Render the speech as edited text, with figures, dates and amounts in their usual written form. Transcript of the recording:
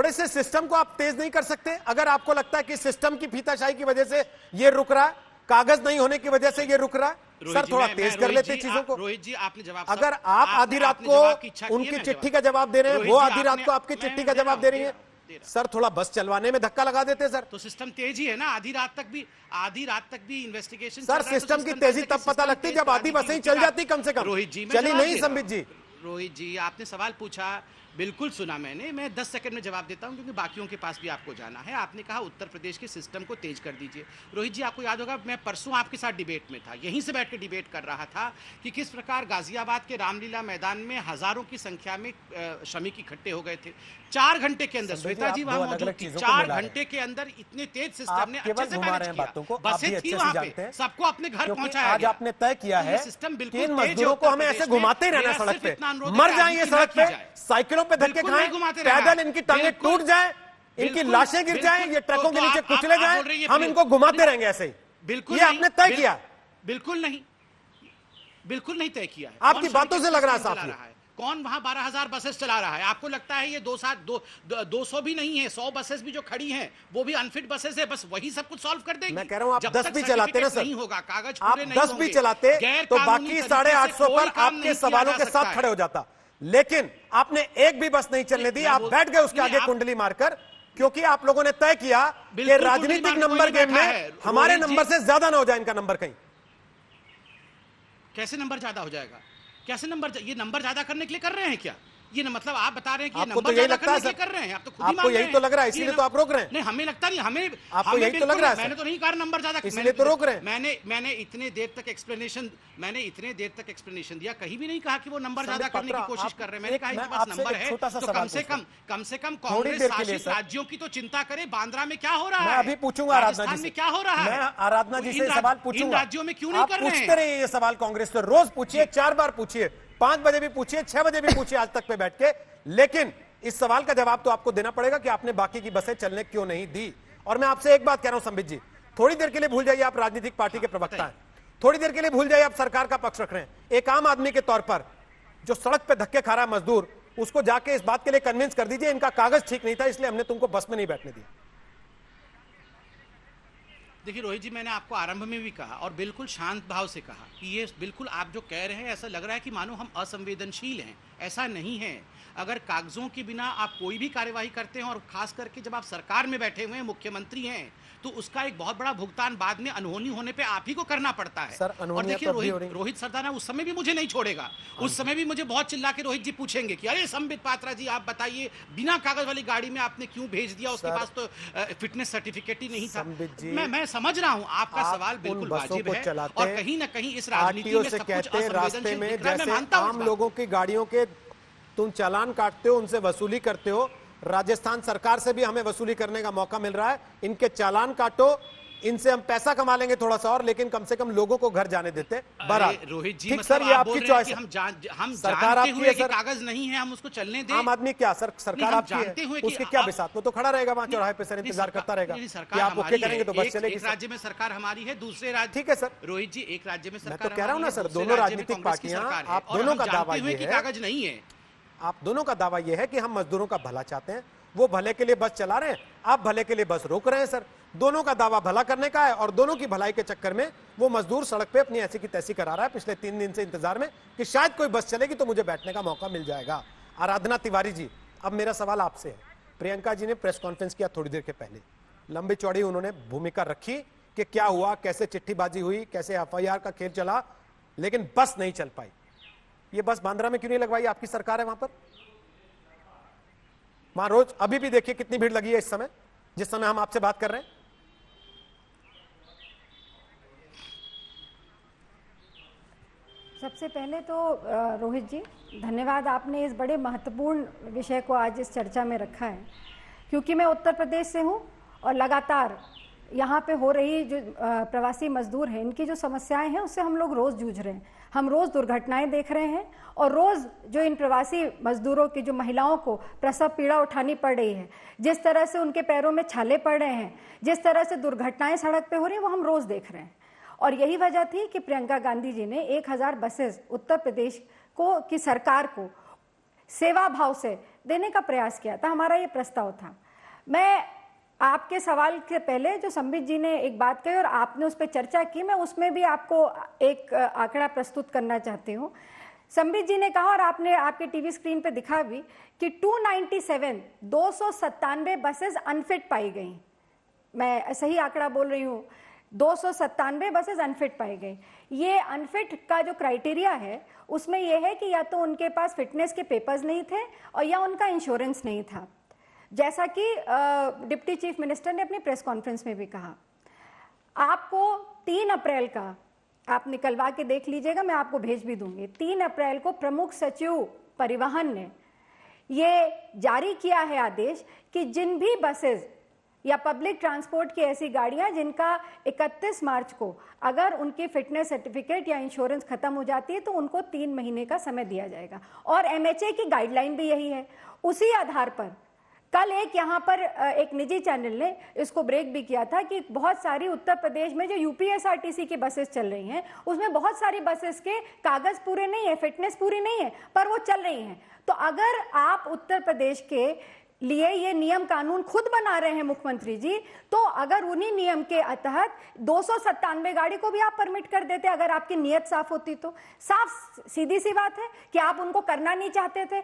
थोड़े से सिस्टम को आप तेज नहीं कर सकते? अगर आपको लगता है कि सिस्टम की फीताशाही की वजह से ये रुक रहा है, कागज नहीं होने की वजह से ये रुक रहा है, सर थोड़ा तेज कर लेते चीजों को। रोहित जी आपने जवाब, अगर आप आधी रात को उनकी चिट्ठी का जवाब दे रहे हैं, वो आधी रात को आपकी चिट्ठी का जवाब दे रही है, सर थोड़ा बस चलवाने में धक्का लगा देते सर। तो सिस्टम तेज ही है ना, आधी रात तक भी इन्वेस्टिगेशन सर। सिस्टम की तेजी तब पता लगती जब आधी बसें ही चल जाती कम से कम। रोहित जी चली नहीं संबित जी। रोहित जी आपने सवाल पूछा, बिल्कुल सुना मैंने, मैं 10 सेकंड में जवाब देता हूं क्योंकि बाकियों के पास भी आपको जाना है। आपने कहा उत्तर प्रदेश के सिस्टम को तेज कर दीजिए। रोहित जी आपको याद होगा मैं परसों आपके साथ डिबेट में था, यहीं से बैठ के डिबेट कर रहा था कि किस प्रकार गाजियाबाद के रामलीला मैदान में हजारों की संख्या में श्रमिक इकट्ठे हो गए थे 4 घंटे के अंदर। श्वेता जी वहां मौजूद थी। 4 घंटे के अंदर इतने तेज सिस्टम ने अच्छे से मैनेज किया, बसें थी वहां पे, सबको अपने घर पहुंचाया। आज आपने तय किया है सिस्टम कि इन बिल्कुल मजदूरों को हमें ऐसे घुमाते ही रहना सड़क पे, मर जाएंगे सड़क पे, साइकिलों पे धक्के खाएं, पैदल इनकी टांगें टूट जाए, इनकी लाशें गिर जाएं, ये ट्रकों के नीचे कुचले जाएं, हम इनको घुमाते रहेंगे ऐसे ही। बिल्कुल ये आपने तय किया? बिल्कुल नहीं, बिल्कुल नहीं तय किया है। आपकी बातों से लग रहा है साफ। कौन वहां 12,000 बसेस चला रहा है? आपको लगता है ये 200 भी नहीं है, 100 बसेस भी जो खड़ी हैं वो भी अनफिट बसेस है, बस वही सब कुछ सॉल्व कर देंगे। मैं कह रहा हूं आप 10 भी चलाते ना सर, नहीं होगा, कागज आप 10 भी चलाते तो बाकी 850 पर आपके सवालों के साथ खड़े हो जाता। लेकिन आपने एक भी बस नहीं चलने दी, आप बैठ गए उसके आगे कुंडली मारकर, क्योंकि आप लोगों ने तय किया कि राजनीतिक नंबर गेम में हमारे नंबर से ज्यादा ना हो जाए इनका नंबर कहीं। कैसे नंबर ज्यादा हो जाएगा? कैसे नंबर? ये नंबर ज्यादा करने के लिए कर रहे हैं क्या? ये ना मतलब आप बता रहे हैं कि ये नंबर ज्यादा करने के लिए कर रहे हैं, आप तो खुद ही मान रहे हैं। आपको यही तो लग रहा है, इसीलिए तो आप रोक रहे हैं। नहीं हमें लगता नहीं, हमें आपको यही तो लग रहा है। मैंने तो नहीं कहा नंबर ज्यादा, इसलिए तो रोक रहे हैं। मैंने इतने देर तक एक्सप्लेनेशन दिया, कहीं भी नहीं कहा कि वो नंबर ज्यादा करने की कोशिश कर रहे हैं। मैंने कहा इनके पास नंबर है तो कम से कम कांग्रेस शासित राज्यों की तो चिंता करे। बांद्रा में क्या हो रहा है? मैं अभी पूछूंगा राजस्थान में क्या हो रहा है, मैं आराधना जी से सवाल पूछूंगा। राज्यों में क्यों नहीं कर रहे हैं? पूछते रहिए ये सवाल कांग्रेस से, रोज पूछिए, 4 बार पूछिए, 5 बजे भी पूछिए, 6 बजे भी पूछिए आज तक पे बैठ के। लेकिन इस सवाल का जवाब तो आपको देना पड़ेगा कि आपने बाकी की बसें चलने क्यों नहीं दी। और मैं आपसे एक बात कह रहा हूं संबित जी, थोड़ी देर के लिए भूल जाइए आप राजनीतिक पार्टी के प्रवक्ता हैं, थोड़ी देर के लिए भूल जाइए आप सरकार का पक्ष रख रहे हैं। एक आम आदमी के तौर पर जो सड़क पे धक्के खा रहा है मजदूर, उसको जाके इस बात के लिए कन्विंस कर दीजिए इनका कागज ठीक नहीं था इसलिए हमने तुमको बस में नहीं बैठने दिया। देखिए रोहित जी, मैंने आपको आरंभ में भी कहा और बिल्कुल शांत भाव से कहा कि ये बिल्कुल आप जो कह रहे हैं ऐसा लग रहा है कि मानो हम असंवेदनशील हैं, ऐसा नहीं है। अगर कागजों के बिना आप कोई भी कार्यवाही करते हैं और खास करके जब आप सरकार में बैठे हुए हैं, मुख्यमंत्री हैं, तो उसका एक बहुत बड़ा भुगतान बाद में अनहोनी होने पे आप ही को करना पड़ता है। सर, और देखिए रोहित सरदाना उस समय भी मुझे नहीं छोड़ेगा, उस समय भी मुझे बहुत चिल्ला के रोहित जी पूछेंगे कि अरे संबित पात्रा जी आप बताइए बिना कागज वाली गाड़ी में आपने क्यों भेज दिया, उसके पास तो फिटनेस सर्टिफिकेट ही नहीं था। मैं समझ रहा हूं आपका सवाल बिल्कुल वाजिब है और कहीं ना कहीं इस राजनीति में सब कुछ रास्ते में जैसे आम लोगों की गाड़ियों के तुम चालान काटते हो, उनसे वसूली करते हो, राजस्थान सरकार से भी हमें वसूली करने का मौका मिल रहा है। इनके चालान काटो, इनसे हम पैसा कमा लेंगे थोड़ा सा और, लेकिन कम से कम लोगों को घर जाने देते। रोहित जी ठीक सर, ये आपकी चॉइस है। हम सरकार आपकी है सर, कागज नहीं है हम उसको चलने दें। आम आदमी क्या सर, सरकार आपकी है, उसके क्या बिसात में तो खड़ा रहेगा वहां चौराहे पे सर, इंतजार करता रहेगा कि आप ओके करेंगे तो बस चलेगी। एक राज्य में सरकार हमारी है, दूसरे राज्य ठीक है सर रोहित जी, एक राज्य में सरकार मैं तो कह रहा हूं ना सर, दोनों राजनीतिक पार्टियां, आप दोनों का दावा ये है, कागज नहीं है, आप दोनों का दावा यह है कि हम मजदूरों का भला चाहते हैं, वो भले के लिए बस चला रहे हैं, आप भले के लिए बस रोक रहे हैं सर। दोनों का दावा भला करने का है और दोनों की भलाई के चक्कर में वो मजदूर सड़क पे अपनी ऐसी की तैसी करा रहा है पिछले 3 दिन से इंतजार में कि शायद कोई बस चलेगी तो मुझे बैठने का मौका मिल जाएगा। आराधना तिवारी जी, अब मेरा सवाल आपसे है। प्रियंका जी ने प्रेस कॉन्फ्रेंस किया थोड़ी देर के पहले, लंबी चौड़ी उन्होंने भूमिका रखी कि क्या हुआ, कैसे चिट्ठीबाजी हुई, कैसे FIR का खेल चला, लेकिन बस नहीं चल पाई। ये बस बांद्रा में क्यों नहीं लगवाई? आपकी सरकार है वहां पर, वहां रोज अभी भी देखिए कितनी भीड़ लगी है इस समय, जिस समय हम आपसे बात कर रहे हैं। सबसे पहले तो रोहित जी धन्यवाद, आपने इस बड़े महत्वपूर्ण विषय को आज इस चर्चा में रखा है, क्योंकि मैं उत्तर प्रदेश से हूं और लगातार यहाँ पे हो रही जो प्रवासी मजदूर हैं, इनकी जो समस्याएं हैं उससे हम लोग रोज़ जूझ रहे हैं। हम रोज़ दुर्घटनाएं देख रहे हैं और रोज़ जो इन प्रवासी मजदूरों की, जो महिलाओं को प्रसव पीड़ा उठानी पड़ रही है, जिस तरह से उनके पैरों में छाले पड़ रहे हैं, जिस तरह से दुर्घटनाएं सड़क पे हो रही हैं, वो हम रोज़ देख रहे हैं। और यही वजह थी कि प्रियंका गांधी जी ने 1000 बसेस उत्तर प्रदेश को की सरकार को सेवा भाव से देने का प्रयास किया था, हमारा ये प्रस्ताव था। मैं आपके सवाल के पहले जो संबित जी ने एक बात कही और आपने उस पर चर्चा की, मैं उसमें भी आपको एक आंकड़ा प्रस्तुत करना चाहती हूँ। संबित जी ने कहा और आपने आपके टीवी स्क्रीन पे दिखा भी कि 297 बसेस अनफिट पाई गई। मैं सही आंकड़ा बोल रही हूँ, 297 बसेस अनफिट पाई गई। ये अनफिट का जो क्राइटेरिया है उसमें यह है कि या तो उनके पास फिटनेस के पेपर्स नहीं थे और या उनका इंश्योरेंस नहीं था, जैसा कि डिप्टी चीफ मिनिस्टर ने अपनी प्रेस कॉन्फ्रेंस में भी कहा। आपको 3 अप्रैल का आप निकलवा के देख लीजिएगा, मैं आपको भेज भी दूंगी। 3 अप्रैल को प्रमुख सचिव परिवहन ने ये जारी किया है आदेश कि जिन भी बसेस या पब्लिक ट्रांसपोर्ट की ऐसी गाड़ियां जिनका 31 मार्च को अगर उनकी फिटनेस सर्टिफिकेट या इंश्योरेंस खत्म हो जाती है तो उनको 3 महीने का समय दिया जाएगा। और एमएचए की गाइडलाइन भी यही है। उसी आधार पर कल एक यहाँ पर एक निजी चैनल ने इसको ब्रेक भी किया था कि बहुत सारी उत्तर प्रदेश में जो यूपीएसआरटीसी की बसेस चल रही हैं उसमें बहुत सारी बसेस के कागज पूरे नहीं है, फिटनेस पूरी नहीं है, पर वो चल रही हैं। तो अगर आप उत्तर प्रदेश के लिए ये नियम कानून खुद बना रहे हैं मुख्यमंत्री जी, तो अगर उन्हीं नियम के तहत 297 गाड़ी को भी आप परमिट कर देते, अगर आपकी नीयत साफ होती तो। साफ सीधी सी बात है कि आप उनको करना नहीं चाहते थे।